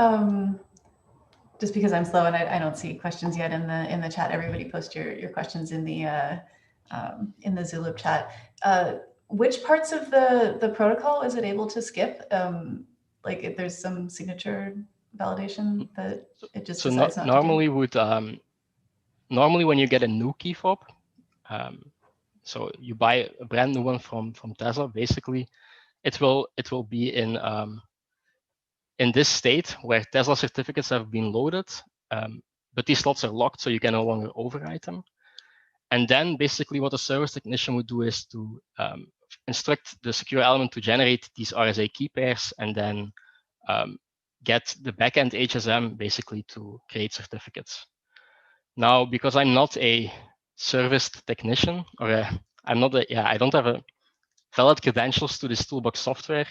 just because I'm slow and I don't see questions yet in the chat, everybody post your questions in the Zulip chat. Which parts of the protocol is it able to skip? Like if there's some signature validation that it just decides not normally to do? would normally when you get a new key fob, so you buy a brand new one from Tesla, basically it will be in this state where Tesla certificates have been loaded, but these slots are locked, so you can no longer override them. And then basically what a service technician would do is to instruct the secure element to generate these RSA key pairs and then get the backend HSM basically to create certificates. Now, because I'm not a service technician, or I don't have a valid credentials to this Toolbox software,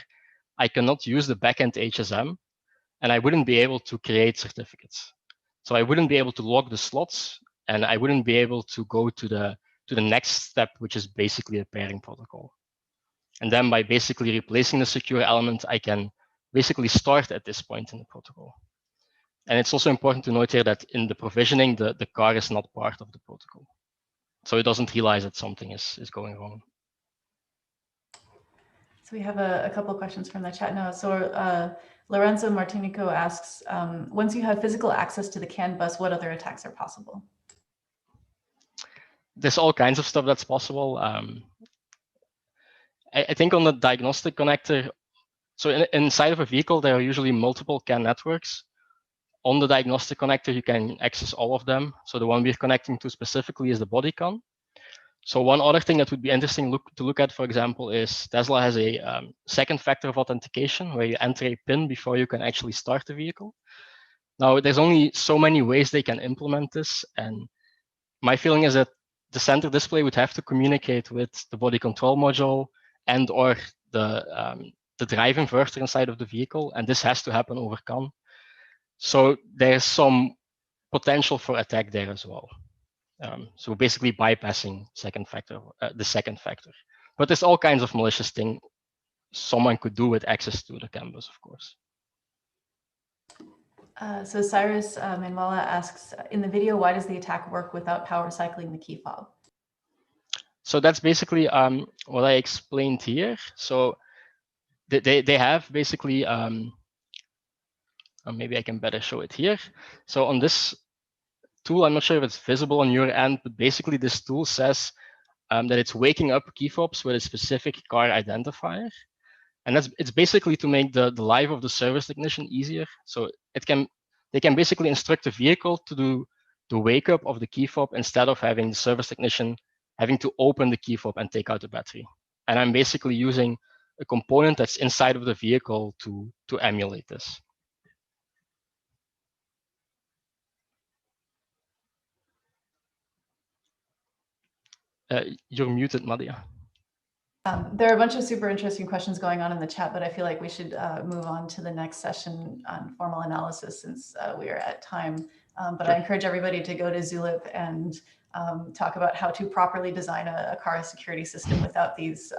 I cannot use the backend HSM, and I wouldn't be able to create certificates. So I wouldn't be able to log the slots, and I wouldn't be able to go to the next step, which is basically a pairing protocol. And then by basically replacing the secure element, I can basically start at this point in the protocol. And it's also important to note here that in the provisioning, the car is not part of the protocol. So it doesn't realize that something is going wrong. So we have a couple of questions from the chat now. So Lorenzo Martinico asks, once you have physical access to the CAN bus, what other attacks are possible? There's all kinds of stuff that's possible. I think on the diagnostic connector, so inside of a vehicle, there are usually multiple CAN networks. On the diagnostic connector, you can access all of them. So the one we're connecting to specifically is the body CAN. So one other thing that would be interesting to look at, for example, is Tesla has a second factor of authentication where you enter a PIN before you can actually start the vehicle. Now, there's only so many ways they can implement this. And my feeling is that the center display would have to communicate with the body control module and or the drive inverter inside of the vehicle. And this has to happen over CAN. So there's some potential for attack there as well. So basically bypassing the second factor. But there's all kinds of malicious things someone could do with access to the CAN bus, of course. So Cyrus Manwala asks, in the video, why does the attack work without power cycling the key fob? So that's basically what I explained here. So they have basically, maybe I can better show it here. So on this tool, I'm not sure if it's visible on your end, but basically this tool says, that it's waking up key fobs with a specific car identifier. And it's basically to make the life of the service technician easier. So they can basically instruct the vehicle to do the wake up of the key fob instead of having the service technician having to open the key fob and take out the battery. And I'm basically using a component that's inside of the vehicle to emulate this. You're muted, Madia. There are a bunch of super interesting questions going on in the chat, but I feel like we should move on to the next session on formal analysis since we are at time. But Sure. I encourage everybody to go to Zulip and talk about how to properly design a car security system without these